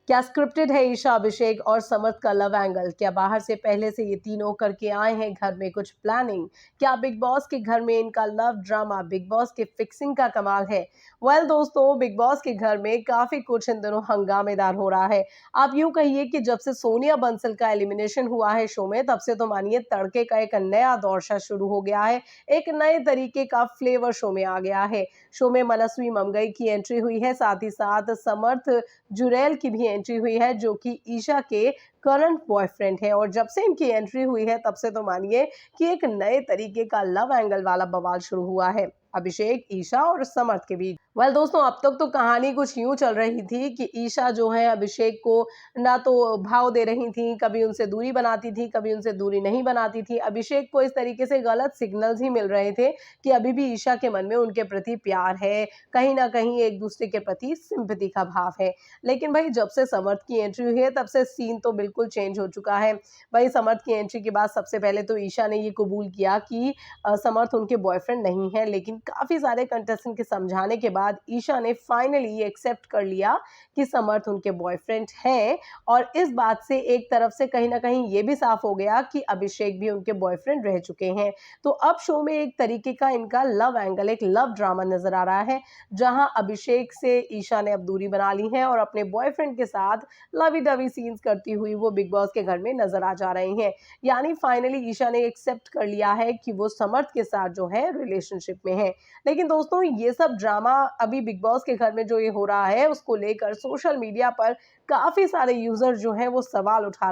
क्या स्क्रिप्टेड है ईशा, अभिषेक और समर्थ का लव एंगल? क्या बाहर से पहले से ये तीनों करके आए हैं घर में कुछ प्लानिंग? क्या बिग बॉस के घर में इनका लव ड्रामा बिग बॉस के फिक्सिंग का कमाल है? दोस्तों, बिग बॉस के घर में काफी कुछ इन दिनों हंगामेदार हो रहा है। आप यूं कहिए कि जब से सोनिया बंसल का एलिमिनेशन हुआ है शो में, तब से तो मानिए तड़के का एक नया दौर सा शुरू हो गया है। एक नए तरीके का फ्लेवर शो में आ गया है। शो में मनस्वी ममगई की एंट्री हुई है, साथ ही साथ समर्थ जुरैल की भी एंट्री हुई है, जो कि ईशा के करंट बॉयफ्रेंड है। और जब से इनकी एंट्री हुई है, तब से तो मानिए कि एक नए तरीके का लव एंगल वाला बवाल शुरू हुआ है अभिषेक, ईशा और समर्थ के बीच। दोस्तों, अब तक तो कहानी कुछ यूं चल रही थी कि ईशा जो है अभिषेक को ना तो भाव दे रही थी, कभी उनसे दूरी बनाती थी, कभी उनसे दूरी नहीं बनाती थी। अभिषेक को इस तरीके से गलत सिग्नल्स ही मिल रहे थे कि अभी भी ईशा के मन में उनके प्रति प्यार है, कहीं ना कहीं एक दूसरे के प्रति सिंपैथी का भाव है। लेकिन भाई, जब से समर्थ की एंट्री हुई है, तब से सीन तो बिल्कुल चेंज हो चुका है। भाई, समर्थ की एंट्री के बाद सबसे पहले तो ईशा ने ये कबूल किया कि समर्थ उनके बॉयफ्रेंड नहीं है, लेकिन काफी सारे कंटेस्टेंट के समझाने के बाद ईशा ने फाइनली ये एक्सेप्ट कर लिया कि समर्थ उनके बॉयफ्रेंड है। और इस बात से एक तरफ से कहीं ना कहीं ये भी साफ हो गया कि अभिषेक भी उनके बॉयफ्रेंड रह चुके हैं। तो अब शो में एक तरीके का इनका लव एंगल, एक लव ड्रामा नजर आ रहा है, जहां अभिषेक से ईशा ने अब दूरी बना ली है और अपने बॉयफ्रेंड के साथ लवी डवी सीन्स करती हुई वो बिग बॉस के घर में नजर आ जा रही हैं। यानी फाइनली ईशा ने एक्सेप्ट कर लिया है कि वो समर्थ के साथ जो है रिलेशनशिप में है। लेकिन दोस्तों, ये सब ड्रामा अभी बिग बॉस के घर में जो ये हो रहा है, उसको लेकर सोशल मीडिया पर काफी सारे यूजर जो हैं वो सवाल उठा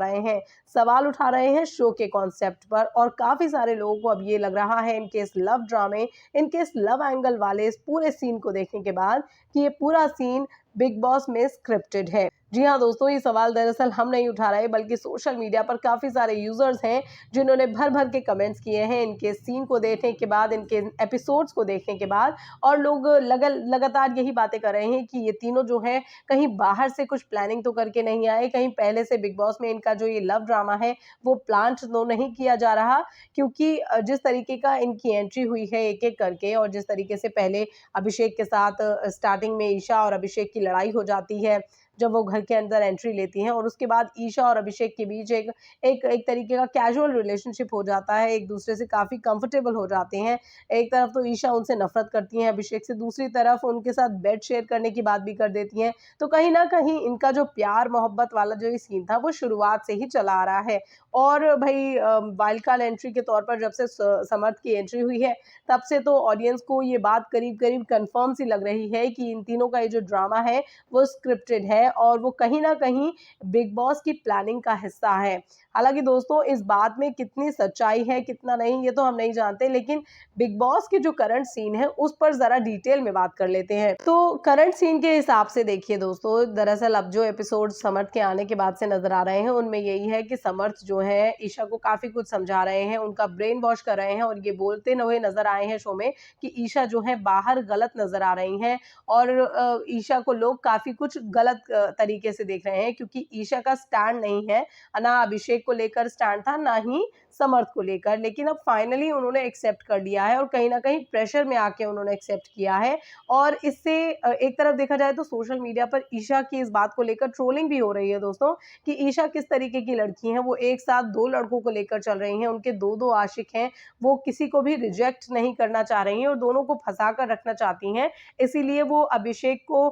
रहे हैं शो के कॉन्सेप्ट पर। और काफी सारे लोगों को अब ये लग रहा है इनके इस लव ड्रामे, इनके इस लव एंगल वाले इस पूरे सीन को देखने के बाद, कि ये पूरा सीन बिग बॉस में स्क्रिप्टेड है। जी हाँ दोस्तों, ये सवाल दरअसल हम नहीं उठा रहे, बल्कि सोशल मीडिया पर काफी सारे यूजर्स हैं जिन्होंने भर भर के कमेंट्स किए हैं इनके सीन को देखने के बाद, इनके एपिसोड्स को देखने के बाद। और लोग लगातार यही बातें कर रहे हैं कि ये तीनों जो हैं कहीं बाहर से कुछ प्लानिंग तो करके नहीं आए, कहीं पहले से बिग बॉस में इनका जो ये लव ड्रामा है वो प्लान तो नहीं किया जा रहा। क्योंकि जिस तरीके का इनकी एंट्री हुई है एक एक करके, और जिस तरीके से पहले अभिषेक के साथ स्टार्टिंग में ईशा और अभिषेक की लड़ाई हो जाती है जब वो घर के अंदर एंट्री लेती हैं, और उसके बाद ईशा और अभिषेक के बीच एक एक एक तरीके का कैजुअल रिलेशनशिप हो जाता है, एक दूसरे से काफी कंफर्टेबल हो जाते हैं। एक तरफ तो ईशा उनसे नफरत करती हैं अभिषेक से, दूसरी तरफ उनके साथ बेड शेयर करने की बात भी कर देती हैं। तो कहीं ना कहीं इनका जो प्यार मोहब्बत वाला जो ये सीन था वो शुरुआत से ही चला आ रहा है। और भाई, वाइल्ड कार्ड एंट्री के तौर पर जब से समर्थ की एंट्री हुई है, तब से तो ऑडियंस को ये बात करीब करीब कंफर्म सी लग रही है कि इन तीनों का ये जो ड्रामा है वो स्क्रिप्टेड है, और वो कहीं ना कहीं बिग बॉस की प्लानिंग का हिस्सा है। हालांकि दोस्तों, इस बात में कितनी सच्चाई है कितना नहीं ये तो हम नहीं जानते, लेकिन बिग बॉस के जो करंट सीन है उस पर जरा डिटेल में बात कर लेते हैं। तो करंट सीन के हिसाब से देखिए दोस्तों, दरअसल अब जो एपिसोड समर्थ के आने के बाद से नजर आ रहे हैं, उनमें यही है कि समर्थ जो है ईशा को काफी कुछ समझा रहे हैं, उनका ब्रेन वॉश कर रहे हैं, और ये बोलते हुए नजर आए हैं शो में कि ईशा जो है बाहर गलत नजर आ रही हैं। और ईशा को लोग काफी कुछ गलत तरीके से देख रहे हैं, क्योंकि ईशा का स्टैंड नहीं है, ना अभिषेक को लेकर स्टैंड था, ना ही समर्थ को लेकर। लेकिन अब फाइनली उन्होंने एक्सेप्ट कर लिया है, और कहीं ना कहीं प्रेशर में आके उन्होंने एक्सेप्ट किया है। और इससे एक तरफ देखा जाए तो सोशल मीडिया पर ईशा की इस बात को लेकर ट्रोलिंग भी हो रही है दोस्तों, कि ईशा किस तरीके की लड़की है, वो एक साथ दो लड़कों को लेकर चल रही हैं, उनके दो दो आशिक हैं, वो किसी को भी रिजेक्ट नहीं करना चाह रही हैं और दोनों को फंसा कर रखना चाहती हैं। इसीलिए वो अभिषेक को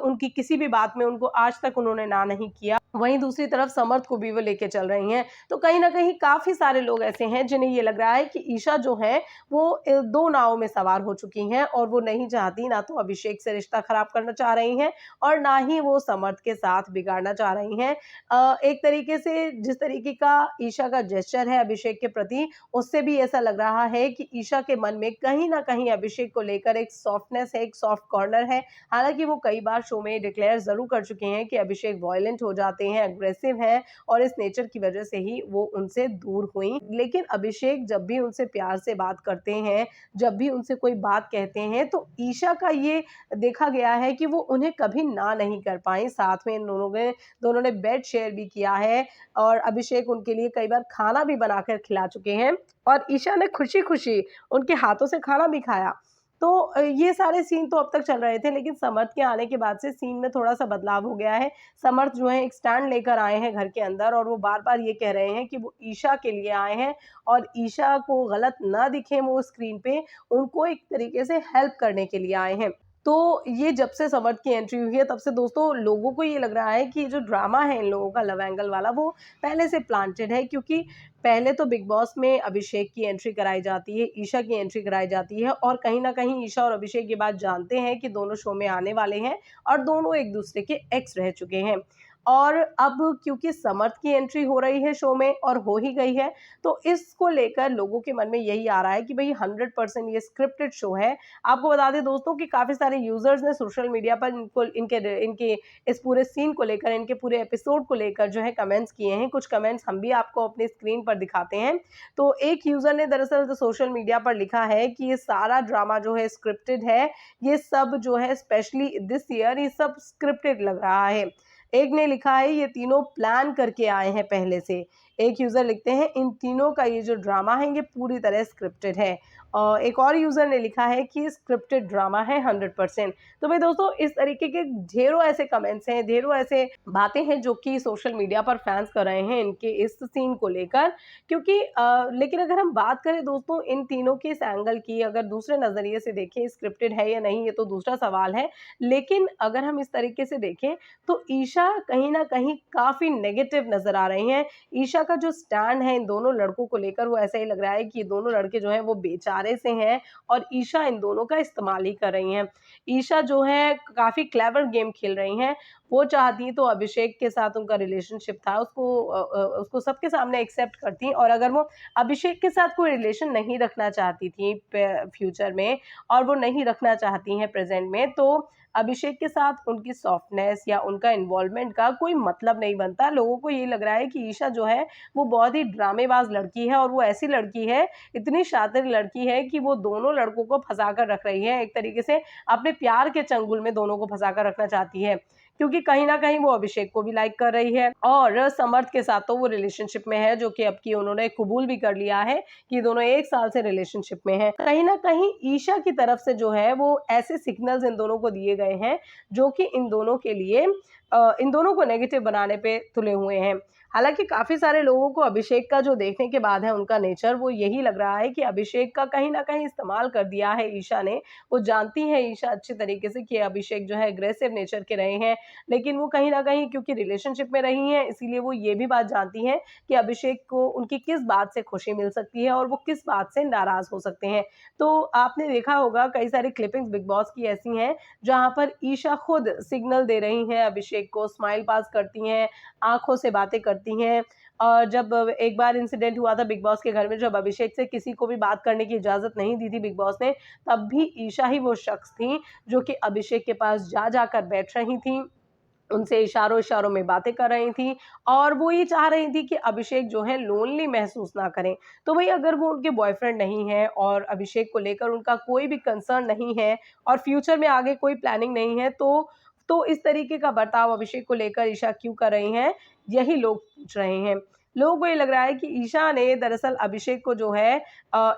उनकी किसी भी बात में उनको आज तक उन्होंने ना नहीं किया। वहीं दूसरी तरफ समर्थ को भी वो लेके चल रही हैं। तो कहीं ना कहीं काफी सारे लोग ऐसे हैं जिन्हें ये लग रहा है कि ईशा जो है वो दो नावों में सवार हो चुकी हैं, और वो नहीं चाहती, ना तो अभिषेक से रिश्ता खराब करना चाह रही हैं और ना ही वो समर्थ के साथ बिगाड़ना चाह रही हैं। एक तरीके से जिस तरीके का ईशा का जेस्चर है अभिषेक के प्रति, उससे भी ऐसा लग रहा है कि ईशा के मन में कहीं ना कहीं अभिषेक को लेकर एक सॉफ्टनेस है, एक सॉफ्ट कॉर्नर है। हालांकि वो कई बार शो में डिक्लेयर जरूर कर चुके हैं कि अभिषेक वॉयलेंट हो जाते हैं, अग्रेसिव हैं, और इस नेचर की वजह से ही वो उनसे दूर हुई। लेकिन अभिषेक जब भी उनसे प्यार से बात करते हैं, जब भी उनसे कोई बात कहते हैं, तो ईशा का ये देखा गया है कि वो उन्हें कभी ना नहीं कर पाई। साथ में इन दोनों ने बेड शेयर भी किया है, और अभिषेक उनके लिए कई बार खाना भी बनाकर खिला चुके हैं, और ईशा ने खुशी खुशी उनके हाथों से खाना भी खाया। तो ये सारे सीन तो अब तक चल रहे थे, लेकिन समर्थ के आने के बाद से सीन में थोड़ा-सा बदलाव हो गया है। समर्थ जो है एक स्टैंड लेकर आए हैं घर के अंदर, और वो बार-बार ये कह रहे हैं कि वो ईशा के लिए आए हैं और ईशा को गलत ना दिखें वो स्क्रीन पे, उनको एक तरीके से हेल्प करने के लिए आए हैं। तो ये जब से समर्थ की एंट्री हुई है, तब से दोस्तों लोगों को ये लग रहा है कि जो ड्रामा है इन लोगों का लव एंगल वाला, वो पहले से प्लांटेड है, क्योंकि पहले तो बिग बॉस में अभिषेक की एंट्री कराई जाती है, ईशा की एंट्री कराई जाती है, और कहीं न कहीं ईशा और अभिषेक ये बात जानते हैं कि दोनों शो में आने वाले हैं और दोनों एक-दूसरे के एक्स रह चुके हैं। और अब क्योंकि समर्थ की एंट्री हो रही है शो में और हो ही गई है, तो इसको लेकर लोगों के मन में यही आ रहा है कि भई 100% ये स्क्रिप्टेड शो है। आपको बता दें दोस्तों कि काफ़ी सारे यूज़र्स ने सोशल मीडिया पर इनके इस पूरे सीन को लेकर, इनके पूरे एपिसोड को लेकर जो है कमेंट्स किए हैं। कुछ कमेंट्स हम भी आपको अपनी स्क्रीन पर दिखाते हैं। तो एक यूज़र ने दरअसल तो सोशल मीडिया पर लिखा है कि ये सारा ड्रामा जो है स्क्रिप्टेड है, ये सब जो है स्पेशली दिस ईयर ये सब स्क्रिप्टेड लग रहा है। एक ने लिखा है ये तीनों प्लान करके आए हैं पहले से। एक यूज़र लिखते हैं इन तीनों का ये जो ड्रामा है ये पूरी तरह स्क्रिप्टेड है। एक और यूज़र ने लिखा है कि स्क्रिप्टेड ड्रामा है 100%। तो भाई दोस्तों, इस तरीके के ढेरों ऐसे कमेंट्स हैं, ढेरों ऐसे बातें हैं जो कि सोशल मीडिया पर फैंस कर रहे हैं इनके इस सीन को लेकर, क्योंकि लेकिन अगर हम बात करें दोस्तों इन तीनों के इस एंगल की, अगर दूसरे नज़रिए से देखें स्क्रिप्टेड है या नहीं, ये तो दूसरा सवाल है। लेकिन अगर हम इस तरीके से देखें तो ईशा कहीं न कहीं काफ़ी नेगेटिव नज़र आ रही हैं। ईशा का जो स्टैंड है इन दोनों लड़कों को लेकर, वो ऐसा ही लग रहा है कि ये दोनों लड़के जो हैं वो बेचारे से हैं और ईशा इन दोनों का इस्तेमाल ही कर रही हैं। ईशा जो है काफ़ी क्लेवर गेम खेल रही हैं। वो चाहती तो अभिषेक के साथ उनका रिलेशनशिप था, उसको सबके सामने एक्सेप्ट करती, और अगर वो अभिषेक के साथ कोई रिलेशन नहीं रखना चाहती थी फ्यूचर में, और वो नहीं रखना चाहती हैं प्रेज़ेंट में, तो अभिषेक के साथ उनकी सॉफ्टनेस या उनका इन्वॉल्वमेंट का कोई मतलब नहीं बनता। लोगों को ये लग रहा है कि ईशा जो है वो बहुत ही ड्रामेबाज़ लड़की है, और वो ऐसी लड़की है, इतनी शातिर लड़की है कि वो दोनों लड़कों को फँसा कर रख रही है। एक तरीके से अपने प्यार के चंगुल में दोनों को फँसा कर रखना चाहती है। क्योंकि कहीं न कहीं वो अभिषेक को भी लाइक कर रही है, और समर्थ के साथ तो वो रिलेशनशिप में है, जो कि अब की उन्होंने कबूल भी कर लिया है कि दोनों 1 साल से रिलेशनशिप में हैं। कहीं न कहीं ईशा की तरफ से जो है वो ऐसे सिग्नल्स इन दोनों को दिए गए हैं, जो कि इन दोनों के लिए इन दोनों को नेगेटिव बनाने पे तुले हुए हैं। हालाँकि काफ़ी सारे लोगों को अभिषेक का जो देखने के बाद है उनका नेचर, वो यही लग रहा है कि अभिषेक का कहीं न कहीं इस्तेमाल कर दिया है ईशा ने। वो जानती है ईशा अच्छे तरीके से कि अभिषेक जो है एग्रेसिव नेचर के रहे हैं, लेकिन वो कहीं न कहीं क्योंकि रिलेशनशिप में रही हैं, इसीलिए वो ये भी बात जानती हैं कि अभिषेक को उनकी किस बात से खुशी मिल सकती है और वो किस बात से नाराज़ हो सकते हैं। तो आपने देखा होगा कई सारी क्लिपिंग्स बिग बॉस की ऐसी हैं, जहाँ पर ईशा खुद सिग्नल दे रही हैं अभिषेक को, स्माइल पास करती हैं, आँखों से बातें करती हैं। और जब एक बार इंसिडेंट हुआ था बिग बॉस के घर में, जब अभिषेक से किसी को भी बात करने की इजाज़त नहीं दी थी बिग बॉस ने, तब भी ईशा ही वो शख्स थी, जो कि अभिषेक के पास जा कर बैठ रही थीं, उनसे इशारों-इशारों में बातें कर रही थीं, और वो ये चाह रही थी कि अभिषेक जो है लोनली महसूस ना करें। तो भई अगर वो उनके बॉयफ्रेंड नहीं हैं और अभिषेक को लेकर उनका कोई भी कंसर्न नहीं है और फ्यूचर में आगे कोई प्लानिंग नहीं है, तो इस तरीके का बर्ताव अभिषेक को लेकर ईशा क्यों कर रही हैं, यही लोग पूछ रहे हैं। लोगों को ये लग रहा है कि ईशा ने दरअसल अभिषेक को जो है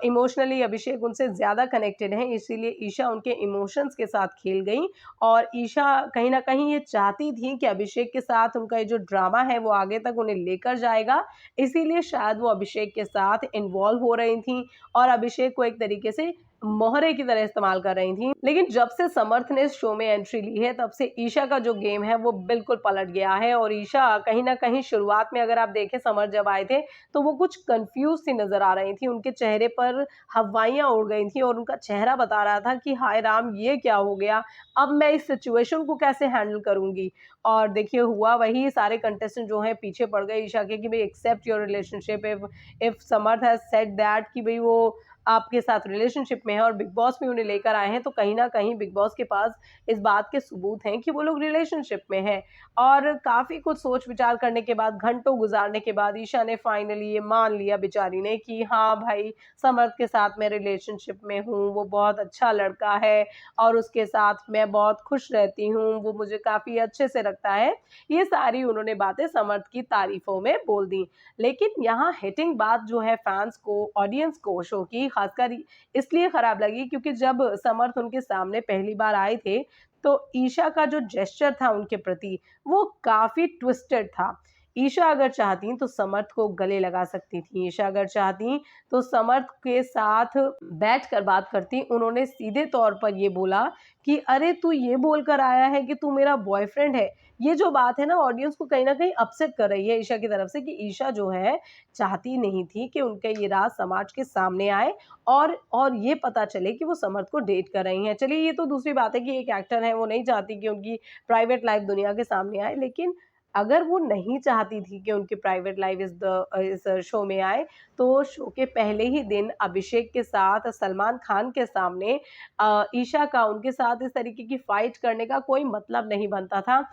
इमोशनली अभिषेक उनसे ज़्यादा कनेक्टेड हैं, इसीलिए ईशा उनके इमोशंस के साथ खेल गई, और ईशा कहीं न कहीं ये चाहती थी कि अभिषेक के साथ उनका ये जो ड्रामा है वो आगे तक उन्हें लेकर जाएगा, इसीलिए शायद वो अभिषेक के साथ इन्वॉल्व हो रही थीं और अभिषेक को एक तरीके से मोहरे की तरह इस्तेमाल कर रही थीं। लेकिन जब से समर्थ ने इस शो में एंट्री ली है, तब से ईशा का जो गेम है वो बिल्कुल पलट गया है, और ईशा कहीं न कहीं शुरुआत में अगर आप देखें समर्थ जब आए थे, तो वो कुछ कन्फ्यूज़ सी नज़र आ रही थीं। उनके चेहरे पर हवाइयाँ उड़ गई थीं और उनका चेहरा बता रहा था कि हाय राम! ये क्या हो गया? अब मैं इस सिचुएशन को कैसे हैंडल करूँगी? और देखिए हुआ वही, सारे कंटेस्टेंट जो हैं पीछे पड़ गए ईशा के कि भई accept your relationship if Samarth has said that कि भई वो आपके साथ रिलेशनशिप में है और बिग बॉस में उन्हें लेकर आए हैं, तो कहीं न कहीं बिग बॉस के पास इस बात के सबूत हैं कि वो लोग रिलेशनशिप में हैं। और काफ़ी कुछ सोच-विचार करने के बाद, घंटों गुज़ारने के बाद ईशा ने फाइनली ये मान लिया बेचारी ने कि हाँ भाई, समर्थ के साथ मैं रिलेशनशिप में हूँ, वो बहुत अच्छा लड़का है और उसके साथ मैं बहुत खुश रहती हूँ, वो मुझे काफ़ी अच्छे से रखता है। ये सारी उन्होंने बातें समर्थ की तारीफ़ों में बोल दी। लेकिन यहाँ हिटिंग बात जो है फैन्स को, ऑडियंस को, शो की खासकर इसलिए खराब लगी क्योंकि जब समर्थ उनके सामने पहली बार आए थे तो ईशा का जो जेस्चर था उनके प्रति वो काफी ट्विस्टेड था। ईशा अगर चाहती तो समर्थ को गले लगा सकती थी, ईशा अगर चाहती तो समर्थ के साथ बैठकर बात करती। उन्होंने सीधे तौर पर ये बोला कि अरे तू ये बोलकर आया है कि तू मेरा बॉयफ्रेंड है। ये जो बात है ना ऑडियंस को कहीं ना कहीं अपसेट कर रही है ईशा की तरफ से, कि ईशा जो है चाहती नहीं थी कि उनका ये राज समाज के सामने आए और ये पता चले कि वो समर्थ को डेट कर रही हैं। चलिए ये तो दूसरी बात है कि एक एक्टर है, वो नहीं चाहती कि उनकी प्राइवेट लाइफ दुनिया के सामने आए, लेकिन अगर वो नहीं चाहती थी कि उनकी प्राइवेट लाइफ इस शो में आए तो शो के पहले ही दिन अभिषेक के साथ सलमान खान के सामने ईशा का उनके साथ इस तरीके की फाइट करने का कोई मतलब नहीं बनता था।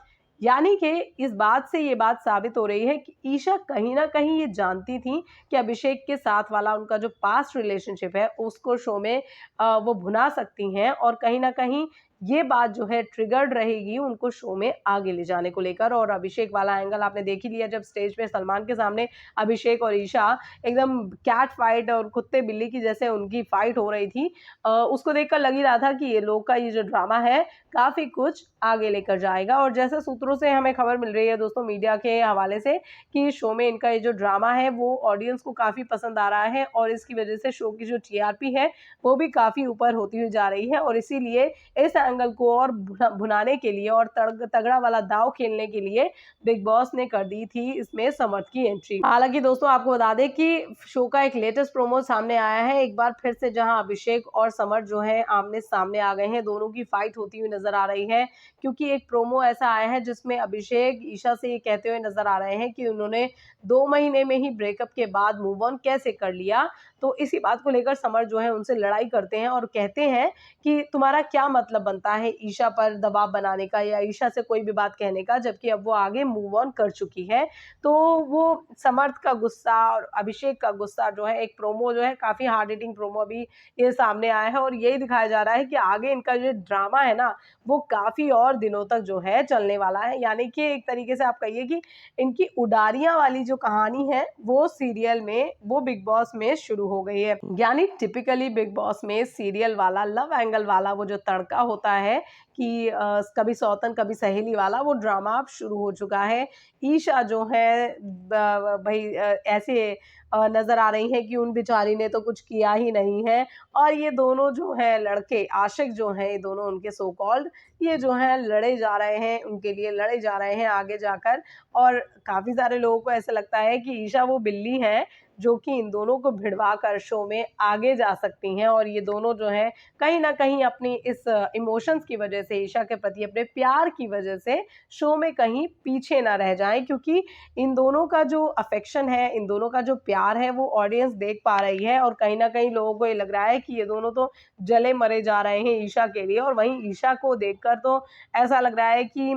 यानी कि इस बात से ये बात साबित हो रही है कि ईशा कहीं ना कहीं ये जानती थी कि अभिषेक के साथ वाला उनका जो पास्ट रिलेशनशिप है उसको शो में वो भुना सकती हैं, और कहीं ना कहीं ये बात जो है ट्रिगर्ड रहेगी उनको शो में आगे ले जाने को लेकर। और अभिषेक वाला एंगल आपने देख ही लिया, जब स्टेज पे सलमान के सामने अभिषेक और ईशा एकदम कैट फाइट और कुत्ते बिल्ली की जैसे उनकी फाइट हो रही थी, उसको देखकर लग ही रहा था कि ये लोग का ये जो ड्रामा है काफी कुछ आगे लेकर जाएगा। और जैसे सूत्रों से हमें खबर मिल रही है दोस्तों मीडिया के हवाले से कि शो में इनका ये जो ड्रामा है वो ऑडियंस को काफी पसंद आ रहा है, और इसकी वजह से शो की जो टीआरपी है वो भी काफी ऊपर होती हुई जा रही है। और इसीलिए इस एंगल को और भुनाने के लिए और तगड़ा वाला दाव खेलने के लिए बिग बॉस ने कर दी थी इसमें समर्थ की एंट्री। हालांकि दोस्तों आपको बता दें कि शो का एक लेटेस्ट प्रोमो सामने आया है एक बार फिर से, जहां अभिषेक और समर्थ जो है आमने सामने आ गए हैं, दोनों की फाइट होती हुई नजर आ रही है। क्योंकि एक प्रोमो ऐसा आया है जिसमें अभिषेक ईशा से ये कहते हुए नजर आ रहे हैं कि उन्होंने 2 महीने में ही ब्रेकअप के बाद मूव ऑन कैसे कर लिया। तो इसी बात को लेकर समर्थ जो है उनसे लड़ाई करते हैं और कहते हैं कि तुम्हारा क्या मतलब बनता है ईशा पर दबाव बनाने का या ईशा से कोई भी बात कहने का, जबकि अब वो आगे मूव ऑन कर चुकी है। तो वो समर्थ का गुस्सा और अभिषेक का गुस्सा जो है, एक प्रोमो जो है काफी हार्ड हिटिंग प्रोमो अभी ये सामने आया है, और यही दिखाया जा रहा है कि आगे इनका जो ड्रामा है ना वो काफी और दिनों तक जो है चलने वाला है। यानी कि एक तरीके से आप कहिए कि इनकी उडारियां वाली जो कहानी है वो सीरियल में, वो बिग बॉस में शुरू हो गई है। यानी टिपिकली बिग बॉस में सीरियल वाला लव एंगल वाला वो जो तड़का होता है कि कभी सौतन कभी सहेली वाला, वो ड्रामा अब शुरू हो चुका है। ईशा जो है भाई ऐसे नजर आ रही है कि उन बेचारी ने तो कुछ किया ही नहीं है, और ये दोनों जो है लड़के आशिक जो हैं, ये दोनों उनके सो कॉल्ड ये जो है लड़े जा रहे हैं, उनके लिए लड़े जा रहे हैं आगे जाकर। और काफी सारे लोगों को ऐसा लगता है कि ईशा वो बिल्ली है जो कि इन दोनों को भिड़वा कर शो में आगे जा सकती हैं, और ये दोनों जो है कहीं ना कहीं अपनी इस इमोशंस की वजह से, ईशा के प्रति अपने प्यार की वजह से शो में कहीं पीछे ना रह जाएं। क्योंकि इन दोनों का जो अफेक्शन है, इन दोनों का जो प्यार है वो ऑडियंस देख पा रही है, और कहीं ना कहीं लोगों को ये लग रहा है कि ये दोनों तो जले मरे जा रहे हैं ईशा के लिए। और वहीं ईशा को देखकर तो ऐसा लग रहा है कि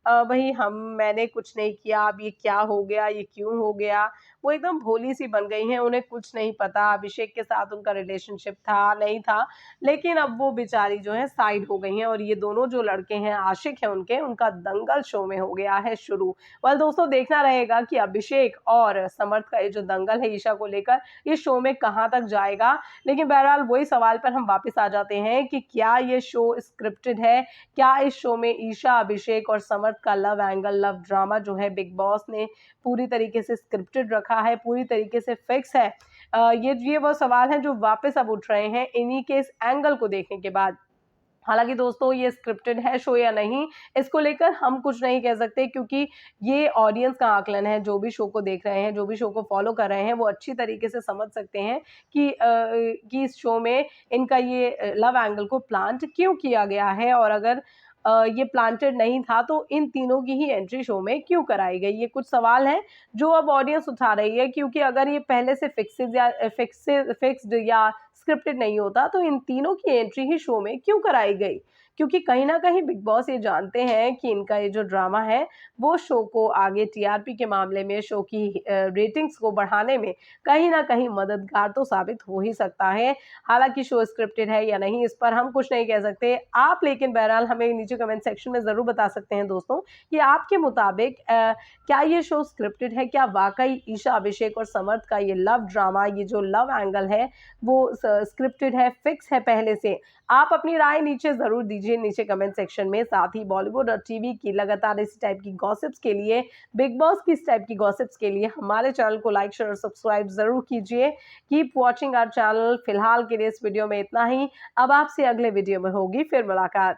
भाई मैंने कुछ नहीं किया, अब ये क्या हो गया, ये क्यों हो गया। वो एकदम भोली सी बन गई हैं, उन्हें कुछ नहीं पता अभिषेक के साथ उनका रिलेशनशिप था नहीं था, लेकिन अब वो बेचारी जो है साइड हो गई हैं, और ये दोनों जो लड़के हैं आशिक हैं उनके, उनका दंगल शो में हो गया है शुरू। वेल दोस्तों देखना रहेगा कि अभिषेक और समर्थ का ये जो दंगल है ईशा को लेकर इस शो में कहाँ तक जाएगा। लेकिन बहरहाल वही सवाल पर हम वापस आ जाते हैं कि क्या ये शो स्क्रिप्टेड है, क्या इस शो में ईशा, अभिषेक और समर्थ का लव एंगल, लव ड्रामा जो है बिग बॉस ने पूरी तरीके से स्क्रिप्टेड रखा है, पूरी तरीके से फिक्स है। ये वो सवाल हैं जो वापस अब उठ रहे हैं इन्हीं के इस एंगल को देखने के बाद। हालांकि दोस्तों ये स्क्रिप्टेड है शो या नहीं, इसको लेकर हम कुछ नहीं कह सकते, क्योंकि ये ऑडियंस का आकलन है। जो भी शो को देख रहे हैं, जो भी शो को फॉलो कर रहे हैं, वो अच्छी तरीके से समझ सकते हैं कि इस शो में इनका ये लव एंगल को प्लांट क्यों किया गया है, और अगर ये प्लांटेड नहीं था तो इन तीनों की ही एंट्री शो में क्यों कराई गई। ये कुछ सवाल हैं जो अब ऑडियंस उठा रही है, क्योंकि अगर ये पहले से फिक्स्ड या स्क्रिप्टेड नहीं होता तो इन तीनों की एंट्री ही शो में क्यों कराई गई। क्योंकि कहीं ना कहीं बिग बॉस ये जानते हैं कि इनका ये जो ड्रामा है वो शो को आगे टीआरपी के मामले में, शो की रेटिंग्स को बढ़ाने में कहीं ना कहीं मददगार तो साबित हो ही सकता है। हालांकि शो स्क्रिप्टेड है या नहीं इस पर हम कुछ नहीं कह सकते। आप लेकिन बहरहाल हमें नीचे कमेंट सेक्शन में जरूर बता सकते हैं दोस्तों कि आपके मुताबिक क्या ये शो स्क्रिप्टेड है? क्या वाकई ईशा, अभिषेक और समर्थ का ये लव ड्रामा, ये जो लव एंगल है वो स्क्रिप्टेड है, फिक्स है पहले से? आप अपनी राय नीचे जरूर दीजिए नीचे कमेंट सेक्शन में। साथ ही बॉलीवुड और टीवी की लगातार इसी टाइप की गॉसिप्स के लिए, बिग बॉस की इस टाइप की गॉसिप्स के लिए हमारे चैनल को लाइक, शेयर और सब्सक्राइब जरूर कीजिए। Keep watching our channel. फिलहाल के लिए इस वीडियो में इतना ही। अब आपसे अगले वीडियो में होगी फिर मुलाकात।